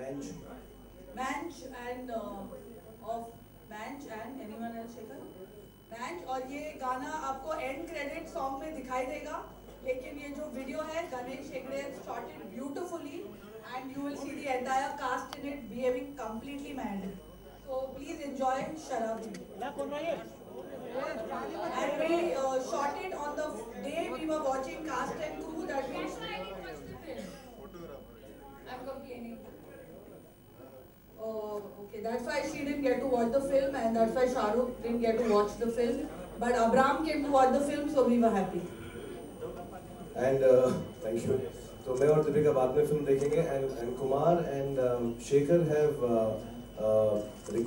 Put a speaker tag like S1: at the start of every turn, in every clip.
S1: Manch and anyone else Shekhar? Manch, और ये गाना आपको एंड क्रेडिट सॉन्ग में दिखाई देगा, लेकिन ये जो वीडियो है Ganesh Hegde shot it beautifully and you will see the entire cast in it behaving completely mad. So please enjoy Sharabi. And we shot it on the day we were watching cast and crew. That means I'm complaining. Oh, okay. That's why she didn't get to watch the film, and that's why Shah Rukh didn't get to watch the film. But Abraham came to watch the film, so we were happy.
S2: And thank you. तो मैं और दीपिका बाद में film देखेंगे and Kumar and Shekhar have हमने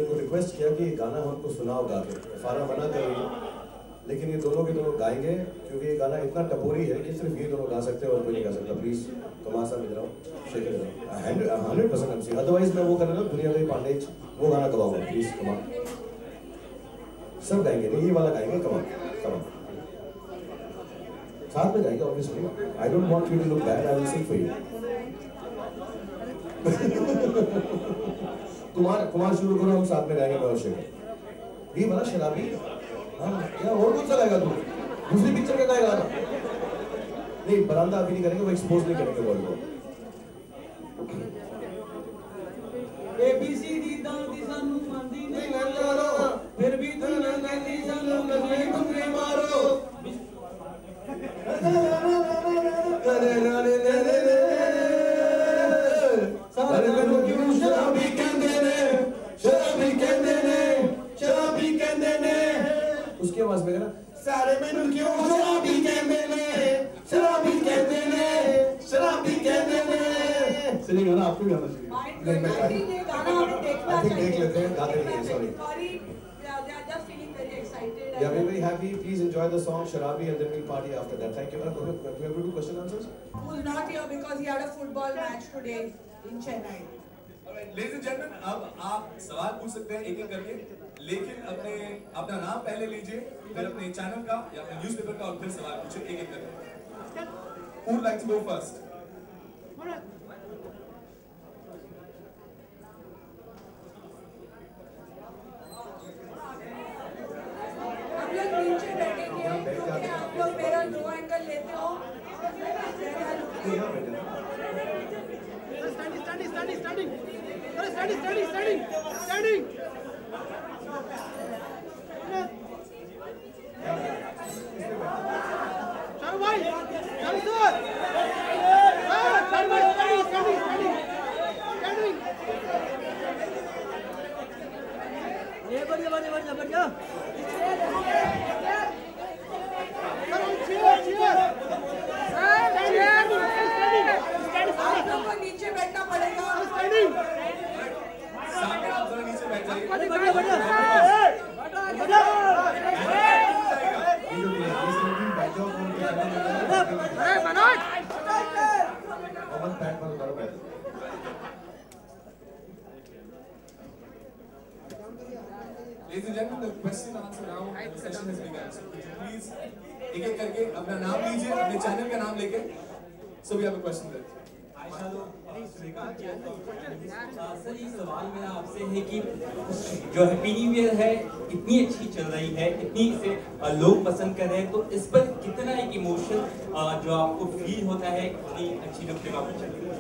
S2: उनको request किया कि गाना हमको सुनाओ गा के। फारा मना कर रही है, लेकिन ये दोनों के दोनों गाएंगे क्योंकि ये गाना इतना टपोरी है कि सिर्फ ये दोनों गा सकते हैं और कोई नहीं गा सकता। प्लीज कुमार साहब इधर आओ, Shekhar इधर आओ। 100% I'm saying, otherwise मैं वो करना ना दुनिया का पांडे वो गाना गवाऊंगा। प्लीज कुमार सब गाएंगे, नहीं ये वाला गाएंगे। कमाल साथ में गाएंगे obviously. I don't want you to look bad, I will sing for you. Kumar शुरू करो, हम साथ में गाएंगे मैं और शेखर। ये वाला शराबी हाँ क्या और कौन सा गाएगा तू? दूसरी पिक्चर का गाएगा ना? नहीं बरामदा अभी नहीं करेंगे, वो एक्सपोज नहीं करेंगे वर्ल्ड को।
S3: ABCD दांती सानू मांदी नहीं मारो, फिर भी तू ना कहती सानू कभी तुमने मारो। सारे मैनू क्यों शराबी कहंदे ने, शराबी कहंदे ने, शराबी कहंदे ने।
S2: उसकी आवाज में ना
S3: सारे मैनू क्यों शराबी कहंदे ने, शराबी कहंदे ने, शराबी कहंदे ने।
S2: सुनिएगा ना, आपको भी आना चाहिए।
S1: नहीं मैं गाना हमें देखना चाहिए।
S2: देख लेते हैं, गाते नहीं हैं, sorry. Yeah, we're very happy. Please enjoy the song Sharabi and then we'll party after that. Thank you. Do we have to do question answers?
S1: Who's not here because he had a football match today in Chennai.
S4: Alright, ladies and gentlemen, अब आप सवाल पूछ सकते हैं एक-एक करके, लेकिन अपना नाम पहले लीजिए, फिर अपने चैनल का या अपने न्यूज़पेपर का और फिर सवाल पूछिए एक-एक करके। Who would like to go first?
S1: आप लोग मेरा नो एंगल लेते हो।
S3: Standing. चलो भाई, चल सर। Standing. ये बढ़िया।
S1: आप लोगों को नीचे बैठना पड़ेगा।
S4: सामने आप जरा नीचे बैठ जाइए। Ladies and gentlemen, the question and answer round of the session has begun. So could you please एक-एक करके अपना नाम लीजिए, अपने चैनल का नाम लेके। So we have a question there.
S5: Sir ये सवाल मेरा आपसे है कि जो हैप्पी न्यू ईयर है इतनी अच्छी चल रही है, इतनी इसे लोग पसंद कर रहे हैं, तो इस पर कितना एक इमोशन जो आपको फील होता है इतनी अच्छी जो फिल्म आपको चल रही है?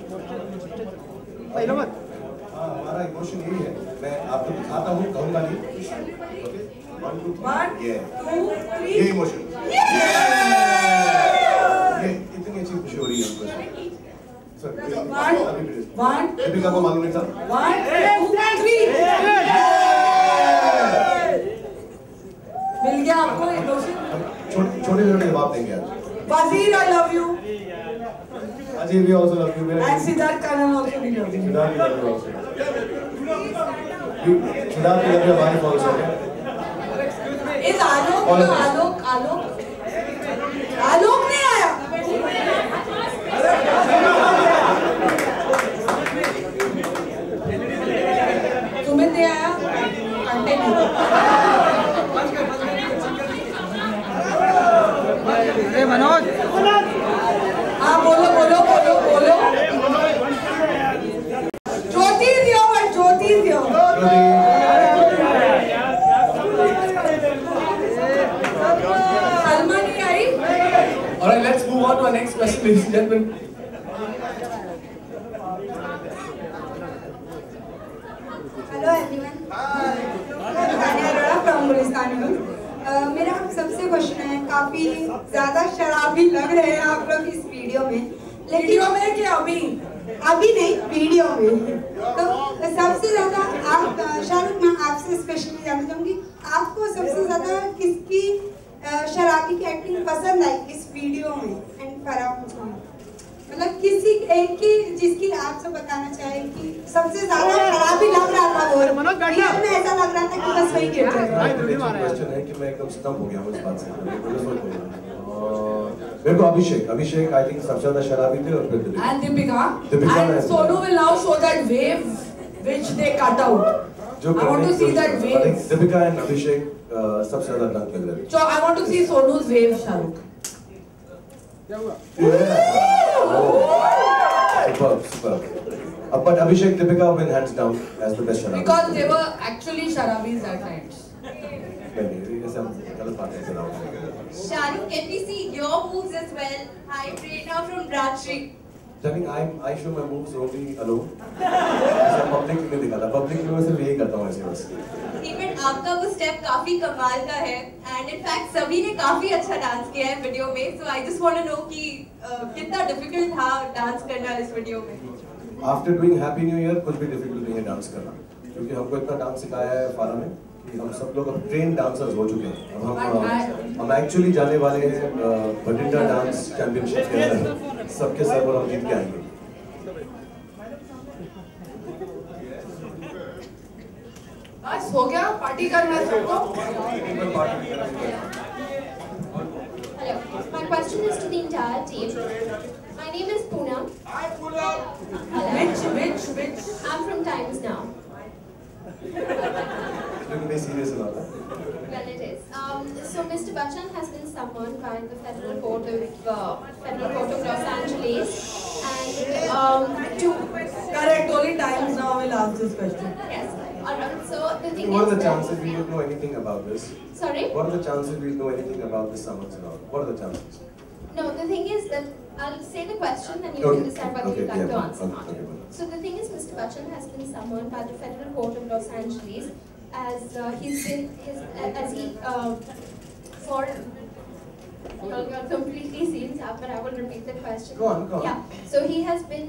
S2: हमारा इमोशन यही है, मैं आपको दिखाता हूँ, कहूँगा नहीं। ये इमोशन ये इतनी अच्छी खुशी हो रही है हमको। दीपिका को मालूम नहीं था।
S1: 1, 2, 3 मिल गया आपको इमोशन।
S2: छोटे जवाब देंगे आज।
S1: वजीर आई लव यू।
S2: अजय भी also love you.
S1: And Siddharth Kanan also we love you.
S2: Siddharth भी love you also. Siddharth भी love you wife also.
S1: Is आलोक नहीं आया। तुम्हें नहीं आया?
S3: मनोज
S1: हाँ बोलो
S6: ज्यादा शराबी लग रहे हैं आप लोग इस वीडियो में।
S1: वीडियो में कि अभी
S6: नहीं, वीडियो में। तो सबसे ज्यादा आप शाहरुख, मैं आपसे स्पेशली जानना चाहूंगी, आपको सबसे ज्यादा किसकी शराबी की एक्टिंग पसंद आई इस वीडियो में एंड फराह में? मतलब किसी एक की जिसकी आप सब बताना चाहें कि सबसे ज्यादा शराबी लग रहा था वो, रियल में ऐसा लग रहा था कि बस वही गिर जाएगा।
S2: क्वेश्चन है कि मैं एकदम स्टम्प हो गया हूँ इस बात से। मेरे को अभिषेक आई थिंक सबसे ज्यादा शराबी थे और फिर
S1: Deepika
S2: and
S1: Sonu will now show that wave which they cut out. I want to see that wave.
S2: Deepika and Abhishek सबसे ज्यादा ड्रंक लग रहे थे।
S1: So I want to see Sonu's wave, Shahrukh.
S2: Superb. But Abhishek, Deepika win hands down as the best sharabi.
S1: Because they were actually sharabis at times.
S7: Shahrukh, can we see your moves as well? Hi, Prerna from Rajshri.
S2: Darling, I show my moves only alone. ऐसा public में दिखाता, public में मैं सिर्फ यही करता हूँ ऐसे बस।
S7: Even आपका वो step काफी कमाल का है, and in fact सभी ने काफी अच्छा डांस किया है वीडियो में, so I just want to know कि कितना difficult था डांस करना इस वीडियो में?
S2: After doing Happy New Year कुछ भी difficult नहीं है डांस करना, क्योंकि हमको इतना डांस सिखाया है फारा में कि हम सब लोग अब trained dancers हो चुके हैं। अब हम actually जाने वाले हैं बठिंडा डांस चैंपियनशिप के अंदर, सबके सब और हम जीत के आएंगे।
S1: बस हो गया, पार्टी करना है सबको।
S8: Hello, my question is to the entire team. My name is Poonam.
S3: Hi Poonam.
S1: Which?
S8: I'm from Times Now.
S2: Looking very serious about that.
S8: Well, it is. So Mr. Bachchan has been summoned by the Federal Court of Los Angeles, and to
S1: Correct. Only Times Now will ask this question.
S8: yes. Alright. So the thing
S2: What are the
S8: is
S2: chances we don't know anything about this?
S8: Sorry.
S2: What are the chances we know anything about this summons and all? What are the chances?
S8: No, the thing is that I'll say the question and you
S2: Okay.
S8: can decide whether you'd like
S2: Yeah,
S8: to answer or
S2: okay,
S8: not.
S2: okay.
S8: So the thing is, Mr. Bachchan has been summoned by the Federal Court of Los Angeles as you're completely seen, but I will repeat the question.
S2: Go on.
S8: Yeah. So he has been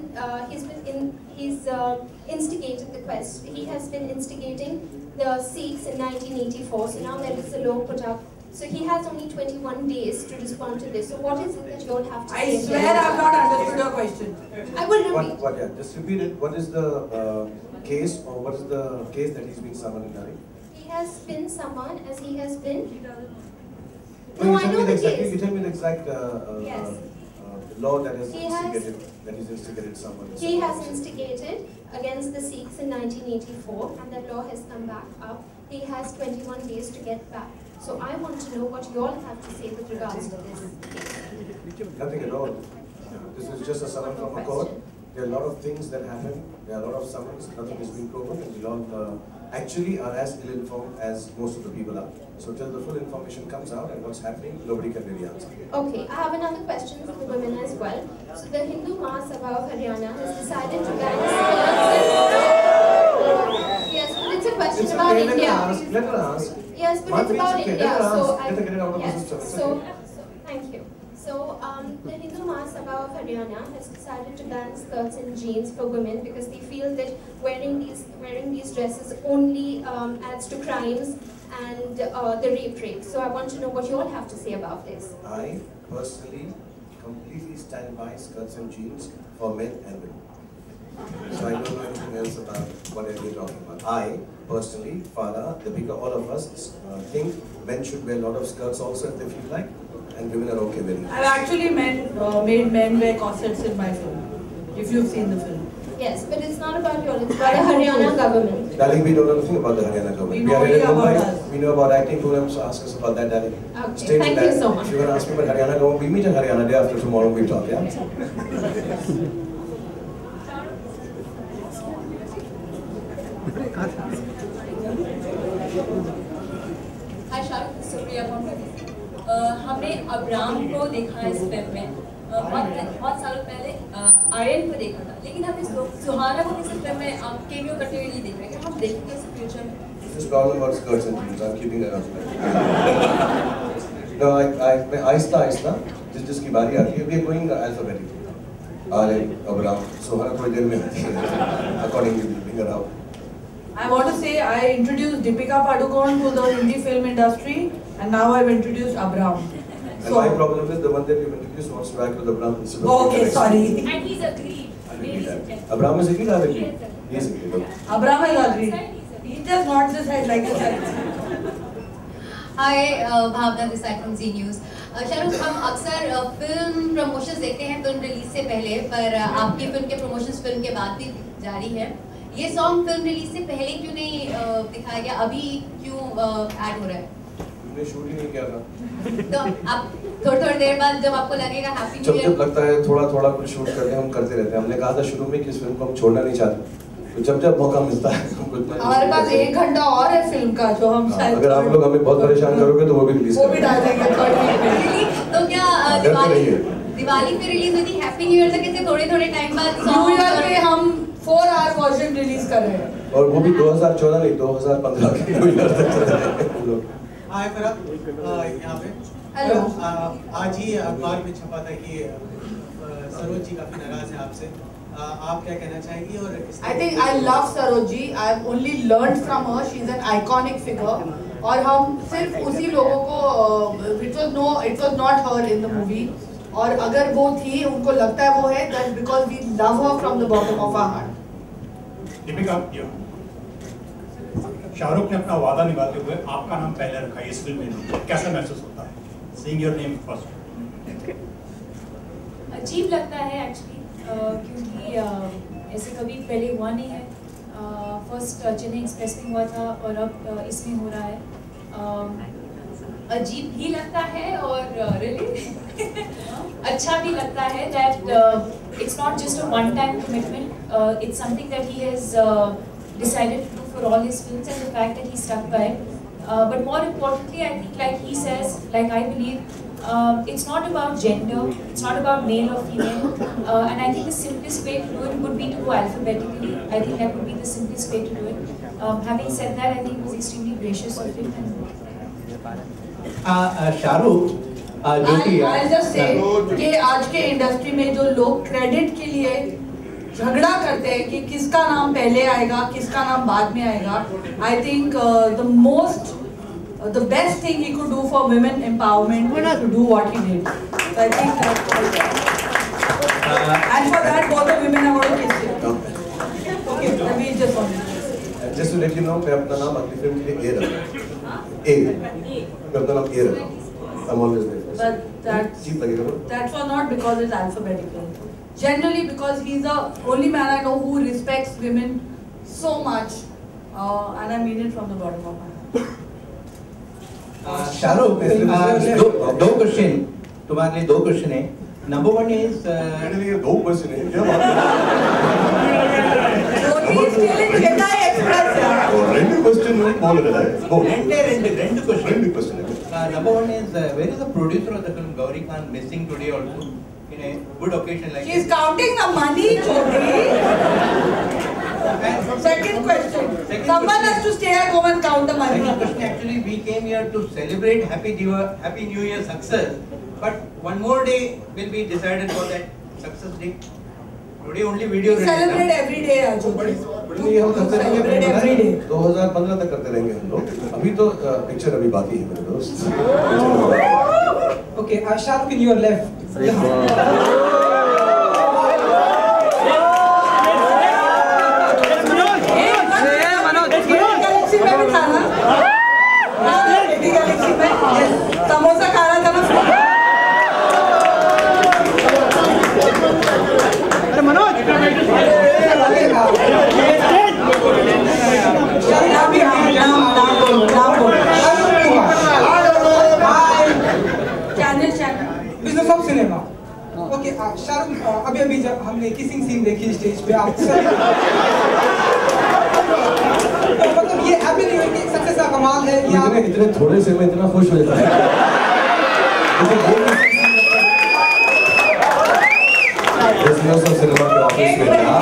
S8: instigated the question. He has been instigating the Sikhs in 1984. So now there is a law put up. So he has only 21 days to respond to this. So what is it that you all have to say?
S1: I swear I've not understood your question.
S8: I will repeat.
S2: What? Yeah, just repeat it. What is the case, or what is the case that he's being summoned in Delhi?
S8: He has been summoned as he has been.
S2: No,
S8: No, I know the case.
S2: You tell me the exact
S8: Yes.
S2: law that has
S8: He has-
S2: instigated someone.
S8: He has instigated against the Sikhs in 1984, and that law has come back up. He has 21 days to get back. So I want to know what you all have to say with regards to this case.
S2: Nothing at all. This is just a summon from a court. There are a lot of things that happen. There are a lot of summons. Nothing is being proven, and we all actually are as ill-informed as most of the people are. So till the full information comes out and what's happening, nobody can really answer.
S8: Okay, I have another question for the women as well. So the Hindu Mahasabha of Haryana has decided to ban yes, but it's a question
S2: It's
S8: about
S2: okay,
S8: India.
S2: let her ask.
S8: Yes, but it's about
S2: okay.
S8: India.
S2: Let her
S8: So
S2: ask. Let her get it out of the
S8: yes,
S2: system. It's
S8: so
S2: okay.
S8: thank you. So the Hindu Mahasabha of Haryana has decided to ban skirts and jeans for women because they feel that wearing these dresses only adds to crimes and the rape rate. So I want to know what you all have to say about this.
S2: I personally completely stand by skirts and jeans for men and women. So I don't know anything else about whatever you're talking about. I personally, Farah, Deepika, all of us think men should wear a lot of skirts also if they feel like, and women are okay wearing it.
S1: I've actually made men wear corsets in my film, if you've seen the film.
S8: Yes, but it's not about you all, it's about the Haryana government.
S2: Darling, we don't know anything about the Haryana government.
S1: We know
S2: are here in
S1: about
S2: Mumbai.
S1: us.
S2: We know about acting programs, so ask us about that, darling.
S8: Okay,
S2: Stay
S8: thank
S2: tuned,
S8: you so
S2: darling.
S8: much.
S2: If you want to ask me about Haryana government, we meet in Haryana day after tomorrow, we'll talk, yeah?
S7: Hi Shahrukh, Supriya from हमने Abram को देखा इस film में बहुत सालों पहले आर्यन को देखा था, लेकिन हम इस सुहाना को किसी फिल्म में केमियो करते हुए नहीं देख रहे हैं। हम देखेंगे इस फ्यूचर में।
S2: This problem about skirts and jeans, I'm keeping that up. मैं आहिस्ता आहिस्ता जिसकी बारी आती है, we are going alphabetically. AbRam Suhana थोड़ी देर में आती है, accordingly bring her out.
S1: I want to say I introduced Deepika Padukone to the Hindi film industry, and now I've introduced Abram.
S2: And my problem is the one that you introduced wants to act with Abram instead of
S1: Okay, sorry.
S7: And he's agreed. Ladies and gentlemen.
S2: Abram is agreed,
S7: He
S2: agreed.
S7: has agreed.
S2: He is agreed.
S1: Abram has agreed. He just nods his head like this.
S9: Hi Bhavna this side from Zee News. Shahrukh, हम अक्सर film promotions देखते हैं film release से पहले, पर आपकी film के promotions film के बाद भी जारी है। ये सॉन्ग फिल्म रिलीज से पहले क्यों नहीं दिखाया गया, अभी क्यों ऐड हो रहा है?
S2: हमने शूट ही नहीं किया था।
S9: तो आप थोड़ी देर बाद जब आपको लगेगा हैप्पी न्यू ईयर,
S2: जब लगता है थोड़ा कुछ शूट करते हैं, हम करते रहते हैं। हमने कहा था शुरू में कि इस फिल्म को हम छोड़ना नहीं चाहते, तो जब मौका मिलता है
S1: हमारे पास 1 घंटा और है फिल्म का, जो हम शायद
S2: अगर आप लोग हमें बहुत परेशान करोगे तो वो भी रिलीज
S1: वो भी डाल देंगे।
S9: तो क्या दिवाली पे रिलीज हुई थी हैप्पी न्यू ईयर तक, इससे थोड़े टाइम बाद
S1: न्यू ईयर पे हम 4 आवर वर्जन रिलीज कर रहे हैं,
S2: और वो भी 2014 नहीं 2015 के न्यू ईयर तक चल रहे हैं।
S10: हाय फरहत, यहाँ पे
S1: हेलो।
S10: आज ही अखबार में छपा था कि सरोज जी काफी नाराज हैं आपसे, आप क्या कहना चाहेंगी? और
S1: I think I love Sarojji. I've only learned from her. She's an iconic figure. और हम सिर्फ उसी लोगों को it was not her in the movie. और अगर वो थी, उनको लगता है वो है, that's because we love her from the bottom of our heart.
S11: Deepika, Shahrukh ने अपना वादा निभाते हुए आपका नाम पहले रखा है इस फिल्म में, कैसा महसूस होता है? Seeing your name first.
S7: अजीब लगता है एक्चुअली, क्योंकि ऐसे कभी पहले हुआ नहीं है। फर्स्ट चेन्नई एक्सप्रेस में हुआ था और अब इसमें हो रहा है। अजीब भी लगता है और रियली अच्छा भी लगता है that it's not just a one time commitment, it's something that he has decided to do for all his films, and the fact that he stuck by it. But more importantly, I think, like he says, like I believe, it's not about gender, it's not about male or female, and I think the simplest way to do it would be to go alphabetically. I think that would be the simplest way to do it. Having said that, I think it was extremely gracious of him.
S10: Shahrukh,
S1: I'll just say कि आज के industry में जो लोग credit के लिए झगड़ा करते हैं कि किसका नाम पहले आएगा, किसका नाम बाद में आएगा, I think the best thing he could do for women empowerment was to do what he did. So I think that's and for that both the women are going to kiss him. Okay, let me just
S2: to let you know, मैं अपना नाम अगली film के लिए A रखा, मैं अपना नाम A रखा, I'm always there.
S1: But
S2: cheap लगेगा ना?
S1: That was not because it's alphabetical. Generally because he's the only man I know who respects women so much, and I mean it from the bottom of my heart.
S10: Shahrukh, दो question तुम्हारे लिए, 2 question है। Number 1 is
S2: मेरे लिए 2 question है, क्या बात है? రెండు క్వశ్చన్ बोल रहा है,
S10: రెండు question. Number 1 is where is the producer of the film Gauri Khan missing today also in a good occasion like
S1: She's counting the money, Choti. Second question. Someone has to stay at home and count the money.
S10: Second question, actually we came here to celebrate Happy New Year success, but one more day will be decided for that success day. Today only video
S1: We celebrate every day, Choti.
S2: ये हम करते रहेंगे 2015 तक करते रहेंगे हम लोग। अभी तो पिक्चर अभी बाकी है मेरे दोस्त।
S12: Okay, Shahrukh in your left.
S1: Samosa खा रहा था ना।
S12: अरे Manoj, business of cinema. Okay Shahrukh, अभी जब हमने किसिंग सीन देखी स्टेज पे, आप मतलब ये हैप्पी न्यू ईयर की सक्सेस का कमाल है।
S2: इतने थोड़े से मैं इतना खुश हो जाता है। सिनेमा के ऑफिस में था,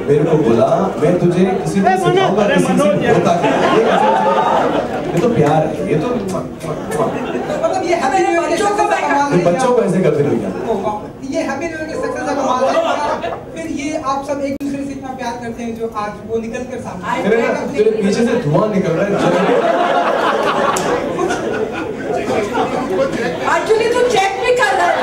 S2: मेरे को बोला मैं तुझे किसी को सिखाऊंगा किसी से धोखा करना। ये तो प्यार है, ये तो
S12: मतलब ये हैप्पी न्यू ईयर के सक्सेस का कमाल है।
S2: बच्चों को ऐसे करते नहीं क्या?
S12: ये हैप्पी न्यू ईयर के सक्सेस का कमाल है। फिर ये आप सब एक दूसरे से इतना प्यार करते हैं जो आज वो निकल कर सामने
S2: तेरे पीछे से धुआं निकल रहा है।
S1: एक्चुअली तू चेक भी कर रहा है।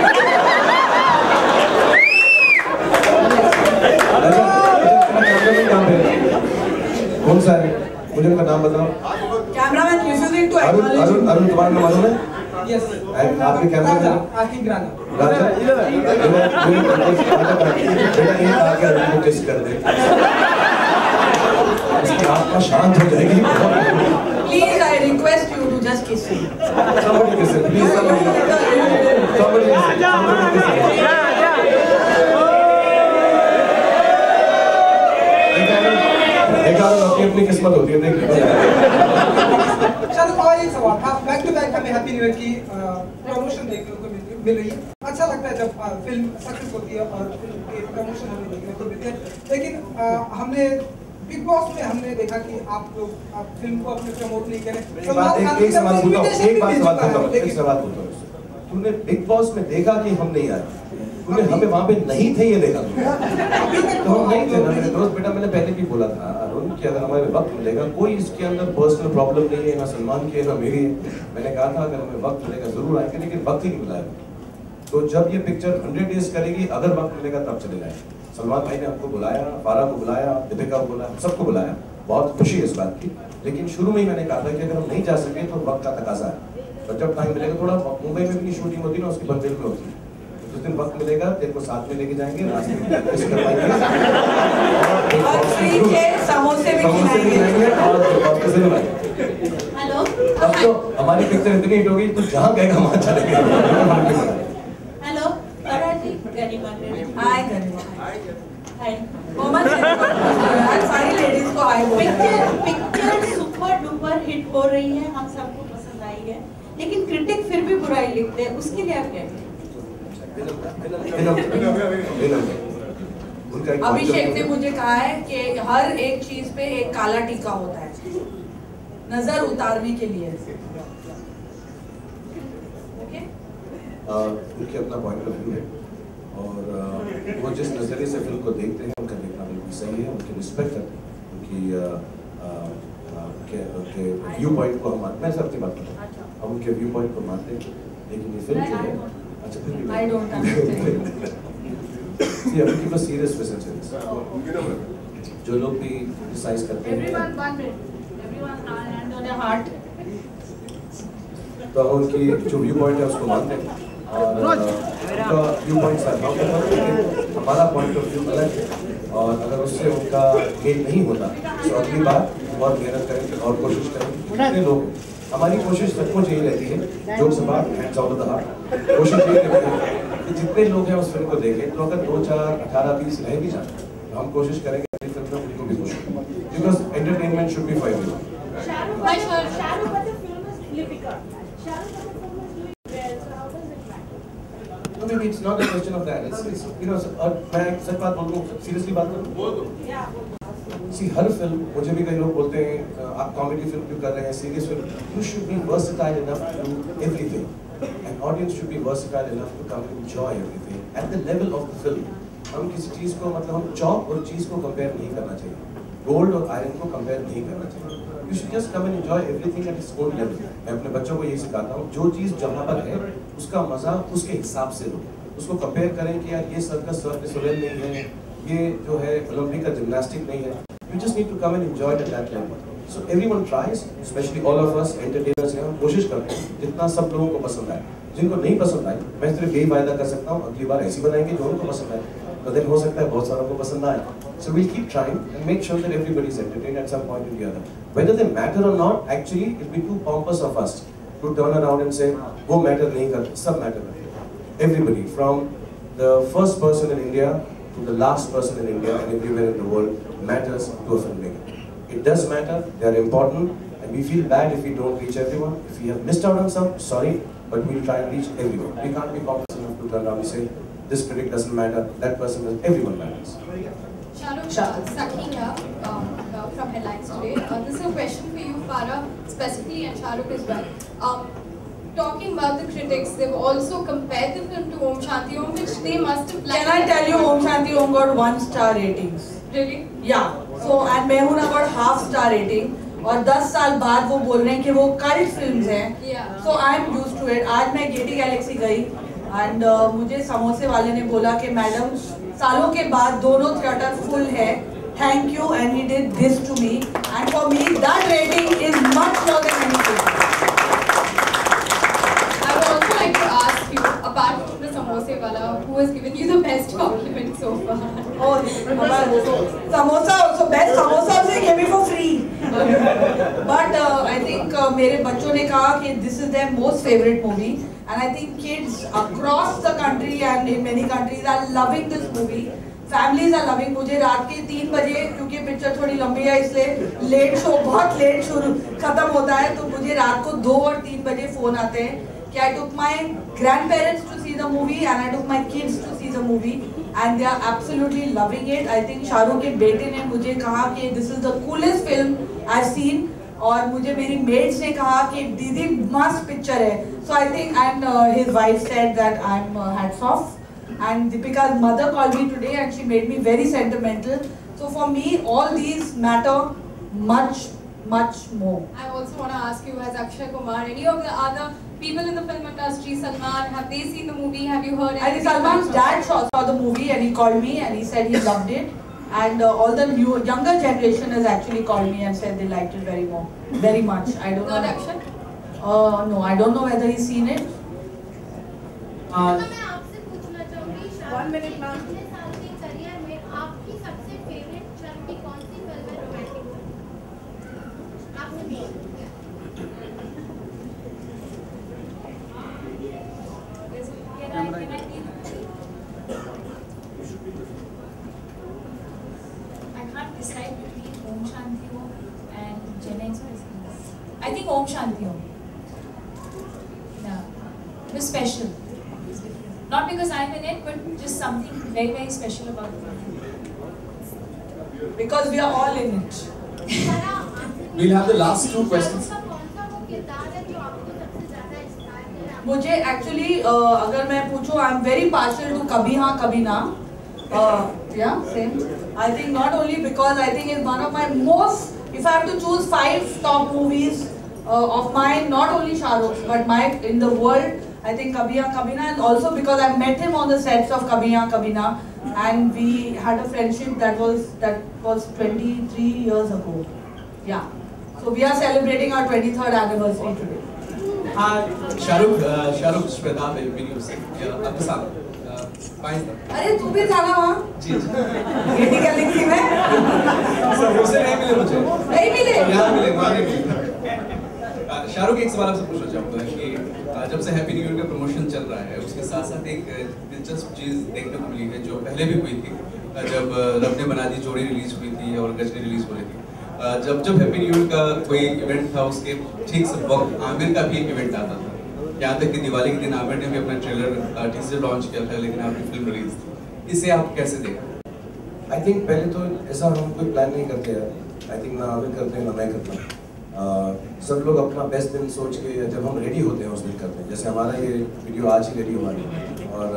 S2: कौन सा है? मुझे उनका नाम बताओ।
S1: Cameraman refusing to
S2: Arun
S1: acknowledge.
S2: Arun तुम्हारा नाम मालूम है?
S12: यस।
S2: आपके कैमरा में
S12: आकिब राणा।
S2: राजा बेटा ये आके अरुण को किस कर दे। इसकी आत्मा शांत हो जाएगी।
S1: Please, I request you to just kiss him.
S2: Somebody kiss him, please. Somebody kiss him. अपनी किस्मत होती है देखिए।
S12: चलो और एक सवाल था, बैक टू बैक हमें हैप्पी न्यू ईयर की प्रमोशन देखने को मिल रही है। अच्छा लगता है जब फिल्म सक्सेस होती है और फिल्म की प्रमोशन हमें देखने को मिलती है। लेकिन हमने बिग बॉस में हमने देखा कि आप लोग फिल्म को अपने प्रमोट नहीं करें।
S2: एक सवाल पूछता हूँ, तूने बिग बॉस में देखा कि हम नहीं आए? तूने हमें वहाँ पे नहीं थे ये देखा? तो हम नहीं थे ना मेरे दोस्त। बेटा मैंने पहले भी बोला था अरुण कि अगर हमें वक्त मिलेगा, कोई इसके अंदर पर्सनल प्रॉब्लम नहीं है, ना सलमान की है ना मेरी है। मैंने कहा था अगर हमें वक्त मिलेगा जरूर आएंगे, लेकिन वक्त ही नहीं मिला है। तो जब ये पिक्चर 100 डेज करेगी, अगर वक्त मिलेगा तब चले जाएंगे। सलमान भाई ने हमको बुलाया, फारा को बुलाया, दीपिका को बुलाया, सबको बुलाया, बहुत खुशी है इस बात की। लेकिन शुरू में ही मैंने कहा था कि अगर हम नहीं जा सके तो वक्त का तकाजा है, और जब टाइम मिलेगा, थोड़ा मुंबई में भी शूटिंग होती है ना, उसकी बंदेल में होती है, जिस दिन वक्त मिलेगा तेरे को साथ में लेके जाएंगे, रास्ते में प्रैक्टिस करवाएंगे और
S1: समोसे भी खिलाएंगे
S2: और वापस बुलाएंगे।
S9: हेलो।
S2: अब तो हमारी पिक्चर इतनी हिट होगी, तू जहाँ कहेगा वहाँ चलेंगे।
S9: हेलो।
S1: हाय गरिमा। हाय मोहम्मद सारी लेडीज को हाय बोल।
S13: पिक्चर सुपर डुपर हिट हो रही है, हम सबको पसंद आई है, लेकिन क्रिटिक फिर भी बुराई लिखते हैं, उसके लिए आप क्या कहें?
S1: अभिषेक ने मुझे कहा है कि हर एक चीज पे एक काला टीका होता है, नजर उतारने के लिए।
S2: उनके अपना पॉइंट ऑफ व्यू है और वो जिस नजरिए से फिल्म को देखते हैं उनका देखना बिल्कुल सही है, उनकी रिस्पेक्ट करते हैं, उनके व्यू पॉइंट को हम मानते हैं। सबकी बात करते हैं, हम उनके व्यू पॉइंट को मानते हैं, लेकिन ये फिल्म जो है अच्छा फिर भी अभी की सीरियस मैसेज जो लोग भी क्रिटिसाइज करते हैं तो हम उनकी जो व्यू पॉइंट है उसको मानते हैं और उनका व्यू पॉइंट हमारा पॉइंट ऑफ व्यू अलग है और अगर उससे उनका मेल नहीं होता तो अगली बार और मेहनत करेंगे और कोशिश करेंगे। कितने लोग हमारी कोशिश सचमुच यही रहती है, जो सवाल hands out of the heart, कोशिश यही रहती है कि जितने लोग हैं उस फिल्म को देखें, तो अगर 2, 4, 18, 20 रह भी जाए तो हम कोशिश करेंगे अपनी फिल्म में उनको भी कोशिश करें, because entertainment should be for everyone. No, maybe it's not a question of that. It's you know, मैं सच बात बोल दूँ, सीरियसली बात करूँ। See, हर फिल्म, मुझे भी कई लोग बोलते हैं आप कॉमेडी फिल्म क्यों कर रहे हैं, serious film, you should be versatile enough to do everything. An audience should be versatile enough to come and enjoy everything at the level of the film. हम किसी चीज़ को मतलब हम चॉप और चीज़ को कंपेयर नहीं करना चाहिए, गोल्ड और आयरन को कंपेयर नहीं करना चाहिए। You should just come and enjoy everything at its own level. मैं अपने बच्चों को यही सिखाता हूँ, जो चीज़ जहाँ पर है उसका मजा उसके हिसाब से लो, उसको कंपेयर करें कि यार ये सर्कस सोलेल नहीं है, ये जो है ओलंपिक का जिम्नास्टिक नहीं है। You just need to come and enjoy it at that level. So everyone tries, especially all of us entertainers हैं, हम कोशिश करते हैं जितना सब लोगों को पसंद आए। जिनको नहीं पसंद आए, मैं सिर्फ यही वायदा कर सकता हूँ अगली बार ऐसी बनाएंगे जो उनको पसंद आए, तो दिन हो सकता है बहुत सारों को पसंद आए। So we'll keep trying and make sure that everybody is entertained at some point or the other. Whether they matter or not, actually it will be too pompous of us to turn around and say वो matter नहीं करते, सब matter करते। Everybody from the first person in India to the last person in India and everywhere in the world matters to a filmmaker. It does matter, they are important, and we feel bad if we don't reach everyone. If we have missed out on some, sorry, but we'll try and reach everyone. We can't be pompous enough to turn around and say, this critic doesn't matter, that person does, everyone matters.
S8: Sakina from Headlines Today. This is a question for you, Farah, specifically, and Shahrukh as well. talking about the critics, they've also compared the film to Om Shanti Om, which they must have liked.
S1: Can I tell you, Om Shanti Om got 1-star ratings.
S8: Really?
S1: Yeah. So and Mehuna got half-star rating. और 10 साल बाद वो बोल रहे हैं कि वो cult films हैं. So I'm used to it. आज मैं गेटी गैलेक्सी गई and मुझे समोसे वाले ने बोला कि मैडम सालों के बाद दोनों थिएटर फुल है. Thank you, and he did this to me, and for me that rating is much more than anything.
S8: I would also like to ask you, apart from the samosa wala, who has given you the best compliment so far?
S1: Oh, samosa also best. Samosa also he gave me for free. But I think मेरे बच्चों ने कहा कि this is their most favorite movie, and I think kids across the country and in many countries are loving this movie. Families are loving. मुझे रात के 3 बजे, क्योंकि पिक्चर थोड़ी लंबी है इसलिए लेट शो बहुत लेट शुरू खत्म होता है, तो मुझे रात को 2 और 3 बजे फोन आते हैं कि I took my grandparents to see the movie and I took my kids to see the movie and they are absolutely loving it. I think Shahrukh के बेटे ने मुझे कहा कि this is the coolest film I've seen, और मुझे मेरी mats ने कहा कि दीदी मस्त पिक्चर है. So I think, and his wife said that I'm hats off. And Deepika's mother called me today and she made me very sentimental. So for me, all these matter much, much more.
S8: I also want to ask you, as Akshay Kumar, any of the other people in the film industry, Salman, have they seen the movie? Have you heard anything?
S1: I think Salman's dad saw the movie and he called me and he said he loved it. And all the younger generation has actually called me and said they liked it very much. I don't know.
S8: Not Akshay?
S1: No, I don't know whether he's seen it.
S8: 1 minute, ma'am.
S14: इतने साल के career में आपकी सबसे favourite film की कौन सी film है romantic आपने भी?
S7: I can't decide between Om Shanti Om and Gen X. I think Om Shanti Om. Yeah, it was special. Not because I'm in it, but just something very, very special about it.
S1: Because we are all in it.
S4: We'll have the last 2 questions.
S1: मुझे actually अगर मैं पूछूं, I'm very partial to कभी हाँ कभी ना. Yeah, same. I think not only because I think it's one of my most, if I have to choose 5 top movies of mine, not only Shah Rukh's but mine in the world, I think Kabhi Haan Kabhi Na, and also because I met him on the sets of Kabhi Haan Kabhi Na, and we had a friendship that was 23 years ago. Yeah. So we are celebrating our 23rd anniversary today.
S4: Shahrukh Shweta video से आपके साथ
S1: अरे तू भी था ना वहाँ?
S4: जी
S1: Getty Galaxy में?
S4: समोसे नहीं मिले मुझे।
S1: नहीं मिले?
S4: यहाँ मिले, वहाँ नहीं मिले। शाहरुख एक सवाल आपसे पूछना चाहूँगा कि जब से हैप्पी न्यू ईयर का प्रमोशन चल रहा है, उसके साथ साथ एक दिलचस्प चीज़ देखने को मिली है जो पहले भी हुई थी, जब रब ने बना दी जोड़ी रिलीज हुई थी और गजनी रिलीज हो रही थी। जब हैप्पी न्यू ईयर का कोई इवेंट था, उसके ठीक से वक्त आमिर का भी एक इवेंट आता था। यहाँ तक कि दिवाली के दिन आमिर ने भी अपना ट्रेलर टीजर लॉन्च किया था, लेकिन आपकी फिल्म रिलीज थी। इसे आप कैसे देखें?
S2: आई थिंक पहले तो ऐसा हम कोई प्लान नहीं करते हैं। आई थिंक ना आमिर करते हैं ना मैं करता हूँ। सब लोग अपना बेस्ट दिन सोच के जब हम रेडी होते हैं उस दिन करते हैं। जैसे हमारा ये वीडियो आज ही रेडी हुआ है और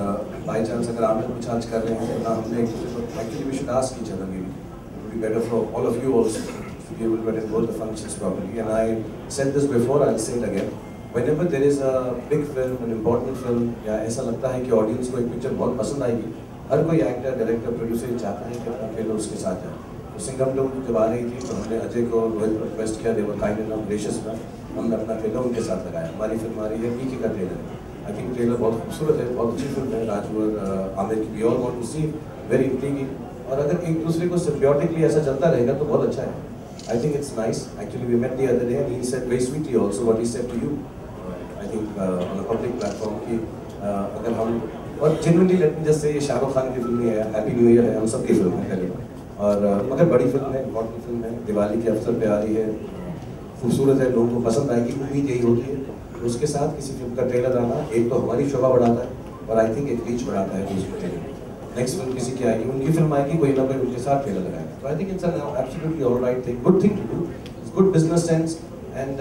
S2: बाई चांस अगर आमिर कुछ आज कर रहे हैं ना, हमने actually we should ask each other, maybe it would be better for all of you also to be able to attend both the functions properly. And I said this before, I'll say it again. Whenever there is a big film, an important film, या ऐसा लगता है कि audience को एक picture बहुत पसंद आएगी, हर कोई एक्टर, डायरेक्टर, प्रोड्यूसर चाहता है कि अपना ट्रेलर उसके साथ जाए। तो सिंघम लोग जब आ रही थी तो हमने अजय को रोहित को रिक्वेस्ट किया, देवर काइंड एंड ग्रेशियस में, हमने अपना ट्रेलर उनके साथ लगाया। हमारी फिल्म आ रही है पीके का ट्रेलर है। आई थिंक ट्रेलर बहुत खूबसूरत है, बहुत अच्छी फिल्म है। राजू और आमिर की we all want to see, very intriguing. और अगर एक दूसरे को सिम्बियोटिकली ऐसा चलता रहेगा तो बहुत अच्छा है। I think it's nice. Actually, we met the other day and he said very sweetly also what he said to you. I think on a public platform कि अगर हम, और genuinely let me just say, ये शाहरुख खान की film है, happy new year है, हम सबकी फिल्म है पहले, और मगर बड़ी फिल्म है, इम्पोर्टेंट फिल्म है, दिवाली के अवसर पे आ रही है, खूबसूरत है, लोगों को पसंद आएगी, उम्मीद यही होती है। उसके साथ किसी फिल्म का ट्रेलर आना एक तो हमारी शोभा बढ़ाता है और आई थिंक एक रीच बढ़ाता है दूसरे ट्रेलर। नेक्स्ट फिल्म किसी की आएगी, उनकी फिल्म आएगी, कोई ना कोई उनके साथ ट्रेलर लगाएगा। तो I think it's an absolutely alright thing, good thing to do, it's good business sense And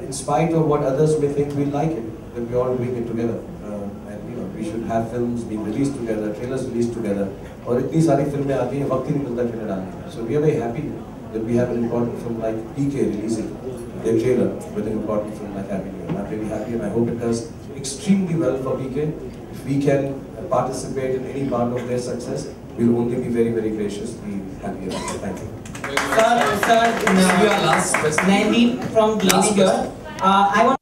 S2: in spite of what others may think, we like it, that we're all doing it together. And you know, we should have films being released together, trailers released together. और इतनी सारी फिल्में आती हैं, वक्त ही नहीं मिलता trailer डालने का. So we are very happy that we have an important film like PK releasing their trailer with an important film like Happy New Year. I'm really happy, and I hope it does extremely well for PK. If we can participate in any part of their success, we'll only be very, very graciously happy about it. Thank you.
S5: Sir, Nandi from Glazing here. I want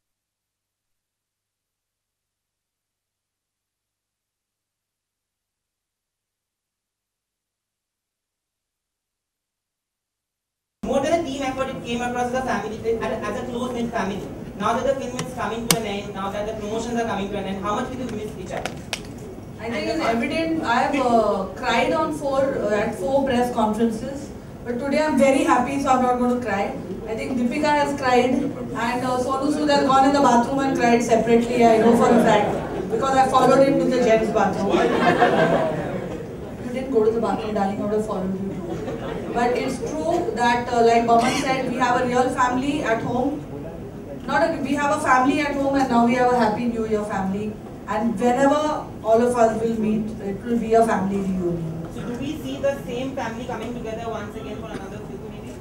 S5: more than a team effort, it came across as a family, as a close-knit family. Now that the film is coming to an end, now that the promotions are coming to an end, how much will you miss each other?
S1: I think it's evident. I have cried on at four press conferences, but today I'm very happy, so I'm not going to cry. I think Deepika has cried, and Sonu Sood has gone in the bathroom and cried separately. I know for a fact because I followed him to the gents' bathroom. You didn't go to the bathroom, darling. I would have followed you. But it's true that, like Baman said, we have a real family at home. We have a family at home, and now we have a Happy New Year family. And whenever all of us will meet, it will be a family reunion.
S5: So do we see the same family coming together once again for another film maybe?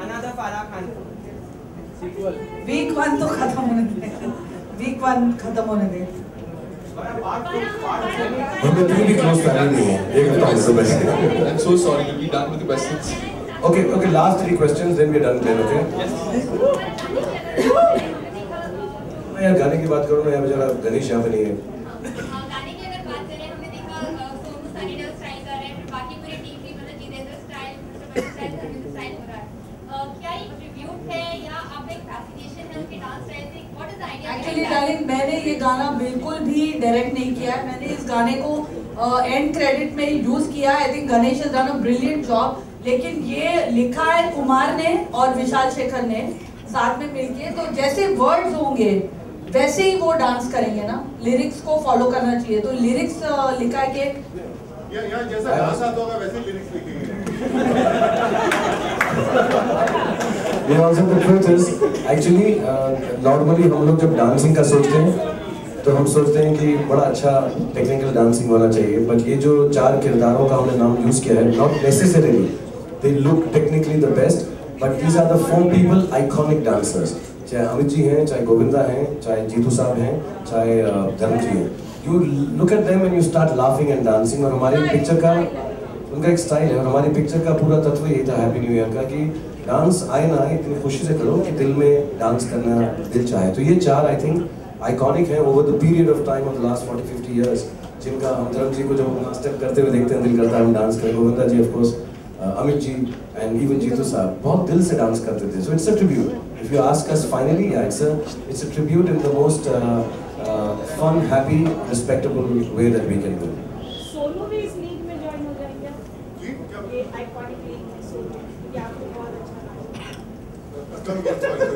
S5: Another Farah Khan sequel.
S1: Week 1 तो खत्म होने दे. Week 1 खत्म होने दे.
S2: हम इतनी भी close family नहीं है. एक हफ्ता हो गया.
S4: I'm so sorry. We'll be done with the questions.
S2: Okay, last 3 questions, then we're done then, okay? मैं यार गाने की बात करूँ ना, यार बेचारा गणेश यहाँ पे नहीं है.
S9: गाने की अगर बात करें, हमने देखा सोनू सनी डल स्टाइल कर रहे हैं, फिर बाकी पूरी टीम भी मतलब जितेंद्र स्टाइल, स्टाइल हो रहा है. क्या ये ट्रिब्यूट है या आप एक फैसिनेशन है उनके डांस स्टाइल से? What is the idea?
S1: Actually, darling, मैंने ये गाना बिल्कुल भी डायरेक्ट नहीं किया है. मैंने इस गाने को एंड क्रेडिट में यूज किया. I think Ganesh has done a brilliant job. लेकिन ये लिखा है कुमार ने और विशाल शेखर ने साथ में मिलके. तो जैसे वर्ड्स होंगे वैसे ही वो डांस करेंगे ना. लिरिक्स को फॉलो करना चाहिए. तो लिरिक्स लिखा है कि
S3: जैसा डांस आता होगा वैसे लिरिक्स लिखेंगे.
S2: You know, the truth is, actually, normally हम लोग जब डांसिंग का सोचते हैं तो हम सोचते हैं कि बड़ा अच्छा टेक्निकल डांसिंग होना चाहिए. बट ये जो 4 किरदारों का हमने नाम यूज किया है, not necessarily they look technically the best, but these are the 4 people iconic dancers. चाहे अमित जी हैं, चाहे गोविंदा हैं, चाहे जीतू साहब हैं, चाहे धर्म जी हैं. You look at them and you start laughing and dancing. और हमारी पिक्चर का उनका एक स्टाइल है, और हमारी पिक्चर का पूरा तत्व यही था हैप्पी न्यू ईयर का कि डांस आए ना आए इतनी खुशी से करो कि दिल में डांस करना दिल चाहे. तो ये 4 आई थिंक आइकॉनिक हैं over the period of time of the last 40-50 years, जिनका हम धर्म जी को जब स्टेप करते हुए देखते हैं दिल करता है हम डांस करें. Govinda ji of course, Amit ji and even Jeetu साहब बहुत दिल से डांस करते थे. So it's a tribute. If you ask us finally, it's a tribute in the most fun, happy, respectable way that we can do.
S13: Sonu भी इस लीग में ज्वाइन हो जाएंगे. ये आइकॉनिक लीग में सोनू, ये आपको बहुत अच्छा लगा.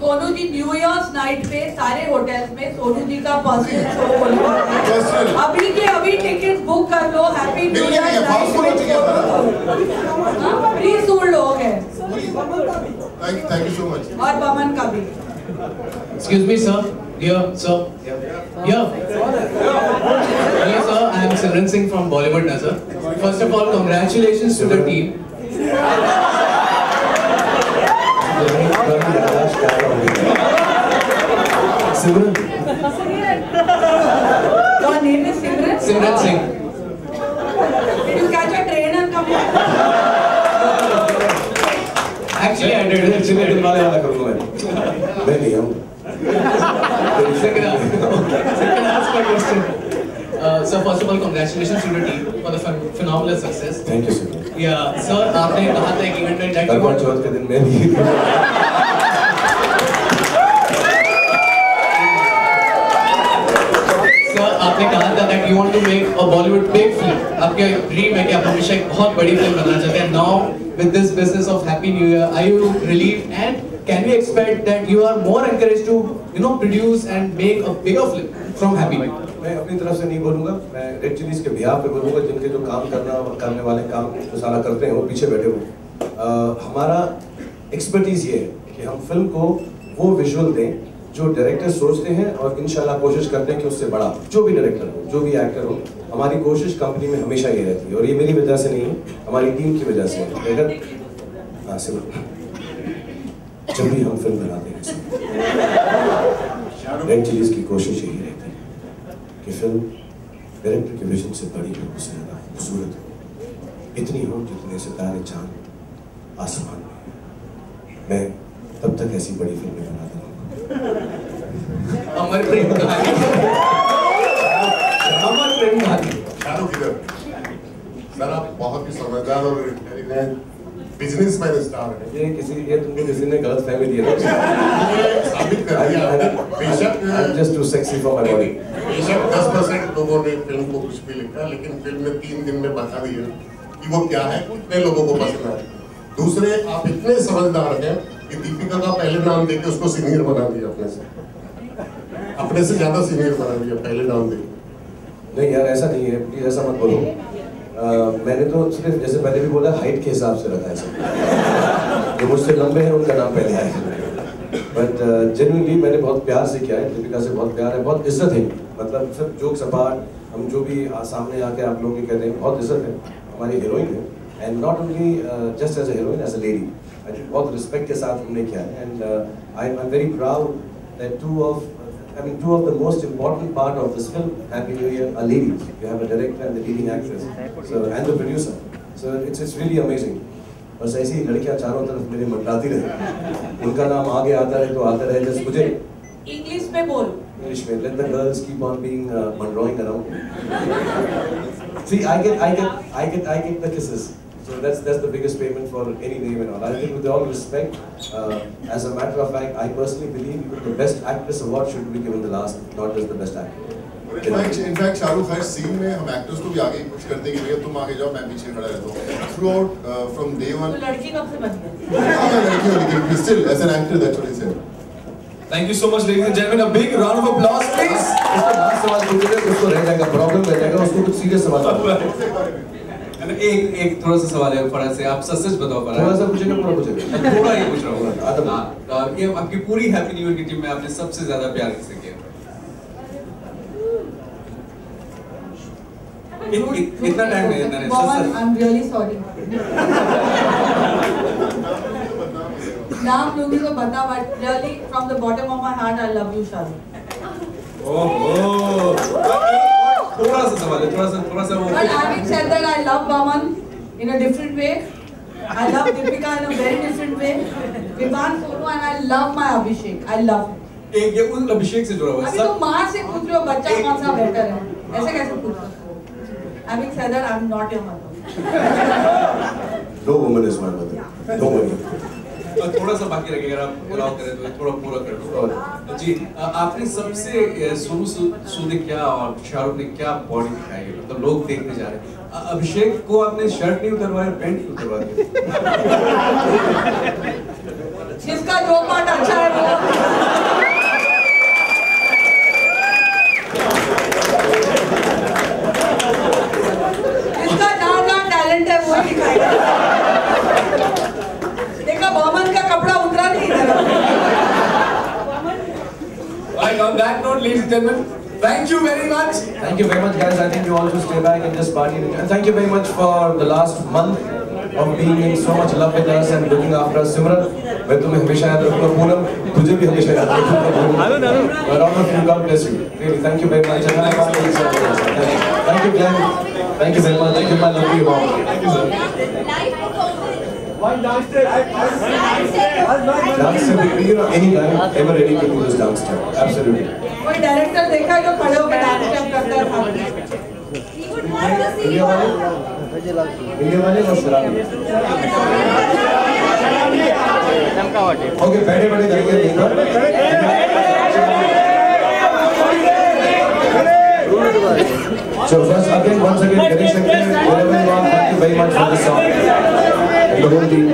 S1: Sonu ji new years night पे सारे होटल्स में सोनू जी का पर्सनल शो होगा. अभी के अभी टिकट बुक कर लो. Happy new year pre sold लोग हैं.
S3: Thank you so much.
S1: और बमन का भी.
S15: Excuse me, sir. Here, sir. Here, sir. I am Simran Singh from Bollywood Nazar. First of all, congratulations to the team.
S2: Simran.
S1: Your name is Simran?
S15: Simran Singh.
S1: Did you catch a train and come here?
S15: Actually, I did.
S2: Actually, I did वाला करूँगा मैं. मैं नहीं हूँ.
S15: Second, ask my question. So first of all, congratulations to the team for the phenomenal success.
S2: Thank you, sir.
S15: Yeah, sir. आपने कहा था एक इवेंट में that
S2: करवा चौथ के दिन मैं भी.
S15: Sir, आपने कहा था that you want to make a Bollywood big film. आपका ड्रीम है कि आप हमेशा एक बहुत बड़ी फिल्म बनाना चाहते हैं. Now with this business of Happy New Year, are you relieved, and can we expect that you are more encouraged to produce and make a bigger film from Happy New Year?
S2: मैं अपनी तरफ से नहीं बोलूँगा, मैं red chillies के behalf पे बोलूँगा, जिनके जो काम करने वाले काम जो सारा करते हैं वो पीछे बैठे हुए। हमारा एक्सपर्टीज़ ये है कि हम फिल्म को वो विजुअल दें जो डायरेक्टर सोचते हैं और इंशाल्लाह कोशिश करते हैं कि उससे बड़ा जो भी डायरेक्टर हो, जो भी एक्टर हो, हमारी कोशिश कंपनी में हमेशा ये रहती है। और ये मेरी वजह से नहीं है, हमारी टीम की वजह से है। अगर हाँ सिर्फ जब भी हम फिल्म बनाते हैं रेड चिलीज की कोशिश यही रहती है कि फिल्म डायरेक्टर के विजन से बड़ी हो, उससे ज़्यादा खूबसूरत हो, इतनी हो जितने सितारे चांद आसमान में। मैं तब तक ऐसी बड़ी फिल्में बनाता हूँ।
S15: अमर प्रेम कहानी, अमर प्रेम कहानी।
S16: शाहरुख इधर सर, आप बहुत ही समझदार और बिजनेसमैन स्टार है।
S2: ये तुमको किसी ने गलत फहमी दिया था।
S16: साबित कर दिया। बेशक
S2: just too sexy for my body।
S16: बेशक 10% लोगों ने फिल्म को कुछ भी लिखा, लेकिन फिल्म ने 3 दिन में बता दिया कि वो क्या है, कितने लोगों को पसंद आए। दूसरे, आप इतने समझदार हैं कि दीपिका का पहले नाम देके उसको सीनियर बना दिया, अपने से ज्यादा सीनियर बना दिया पहले नाम देके।
S2: नहीं यार, ऐसा नहीं है, प्लीज ऐसा मत बोलो। मैंने तो सिर्फ जैसे मैंने भी बोला हाइट के हिसाब से रखा है सब। जो मुझसे लंबे हैं उनका नाम पहले आया है। बट जेन्युइनली मैंने बहुत प्यार से किया है, दीपिका से बहुत प्यार है, बहुत इज्जत है। मतलब सिर्फ जोक्स अपार्ट, हम जो भी सामने आके आप लोग कहते हैं, बहुत इज्जत है, हमारी हीरोइन है। And not only just as a heroine, as a lady. बहुत रिस्पेक्ट के साथ हमने किया है। And I am very proud that two of the most important part of this film, Happy New Year, are ladies. You have a director and the leading actress, so and the producer. So it's really amazing. बस ऐसी ही लड़कियां चारों तरफ मेरे मंडराती रहे, उनका नाम आगे आता रहे तो आता रहे। जैसे मुझे
S1: इंग्लिश में बोल,
S2: इंग्लिश में let the girls keep on being mandroing around. See, I get the kisses. So that's the biggest payment for any name and all. I think with all respect, as a matter of fact, I personally believe the best actress award should be given the last, not just the best actor.
S16: In fact, Shahrukh हर scene में हम actors को भी आगे कुछ करते हैं कि भैया तुम आगे जाओ, मैं पीछे खड़ा रहता हूँ। Throughout from day one.
S1: तो लड़की कब से बन गई?
S16: हाँ, मैं लड़की हूँ, लेकिन still as an actor that's what he said.
S4: Thank you so much, ladies and gentlemen. A big round of applause, please.
S2: इसका लास्ट सवाल पूछेगा, उसको रह जाएगा, प्रॉब्लम रह जाएगा, उसको कुछ सीरियस सवाल।
S15: एक थोड़ा सा सवाल है फराज से, आप सच बताओ फराज।
S2: थोड़ा सा पूछेगा, पूरा पूछेगा।
S15: थोड़ा ही पूछ रहा हूँ। ये आपकी पूरी हैप्पी न्यू ईयर की टीम में आपने सबसे ज्यादा प्यार किससे किया? इतना टाइम नहीं।
S1: I'm really sorry. नाम लोगी तो बता, but really from the bottom of my heart I love you, Shahrukh.
S15: ओह, थोड़ा सा सवाल है, थोड़ा सा वो।
S1: But having said that, I love Baman in a different way. I love Deepika in a very different way. Vivan Sonu and I love my Abhishek. I love him.
S15: एक ये उन अभिषेक से जुड़ा हुआ है।
S1: अभी तो माँ से पूछ रहे हो बच्चा कौन सा बेटर है, ऐसे कैसे पूछ सकते हो? Having said that, I'm not your mother.
S2: No woman is my mother. No woman.
S15: थोड़ा सा बाकी रखेगा, आप अलाउ करें तो थोड़ा पूरा कर दो जी। आपने सबसे सोनू सूद ने क्या और शाहरुख ने क्या बॉडी दिखाई है, मतलब लोग देखने जा रहे हैं। अभिषेक को आपने शर्ट नहीं उतरवाया, पैंट क्यों उतरवा दिया?
S1: जिसका जो पार्ट अच्छा है वो। जिसका जहाँ टैलेंट है वो ही दिखाएगा। बॉमन का कपड़ा उतरा नहीं था।
S4: Right, on that note, ladies and gentlemen, thank you very much.
S2: Thank you very much, guys. I think you all should stay back and just party. And thank you very much for the last month of being in so much love with us and looking after us. Simran, मैं तुम्हें हमेशा याद रखूँगा, पूनम तुझे भी हमेशा याद रखूँगा। But all of you, God bless you. Really, thank you very much. Thank you, Glenn. Thank you very much. Thank you, my lovely mom. Thank you, sir. One dance step. Dance step, you know, anytime, ever ready to do this dance step. Absolutely.
S1: कोई director देखा है जो खड़े होकर dance step करता है?
S2: India वाले और शराबी। ओके, बैठे जाइए देखो। So first again, once again, Ganesh Shankar, wherever you are, thank you very much for this song. The whole team.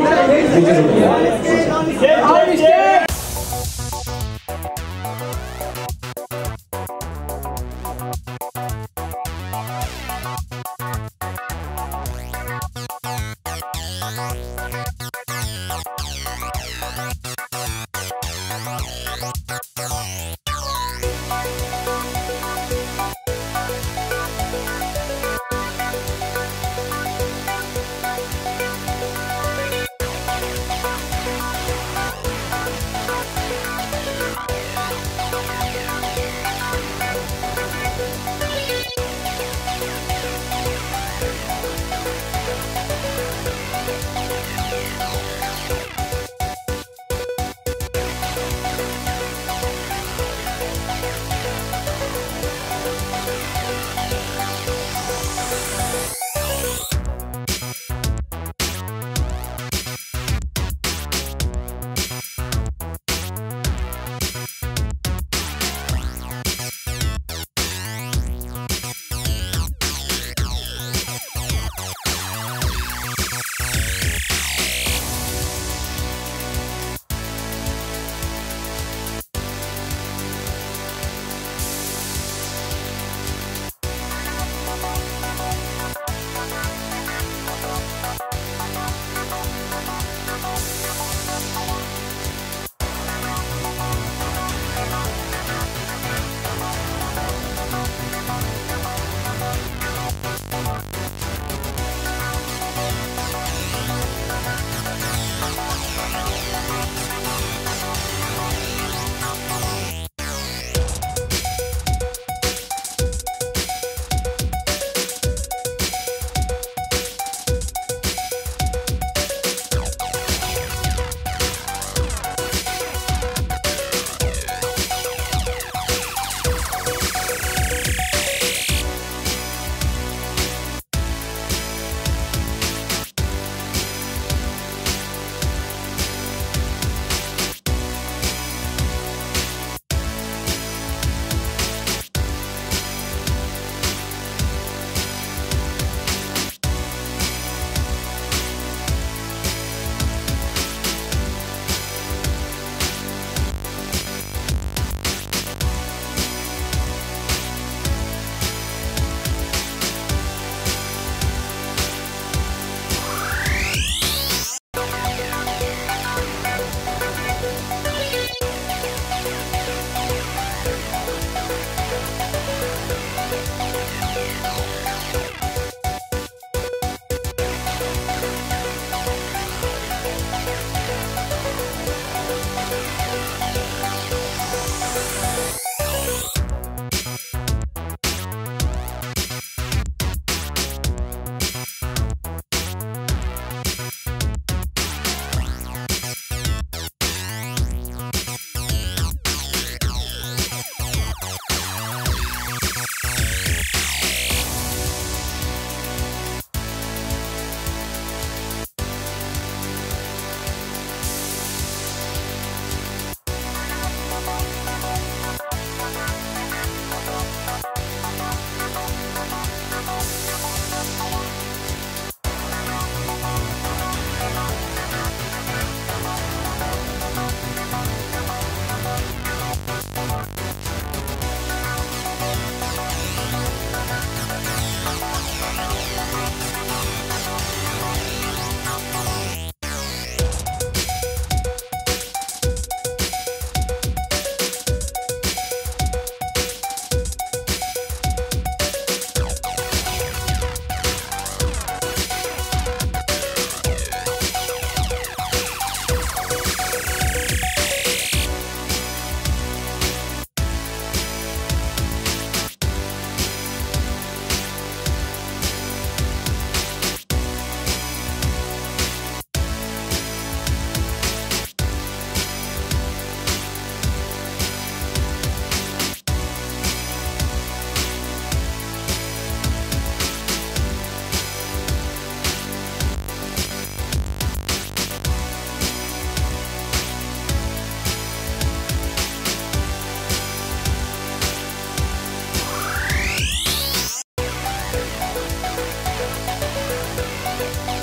S17: है।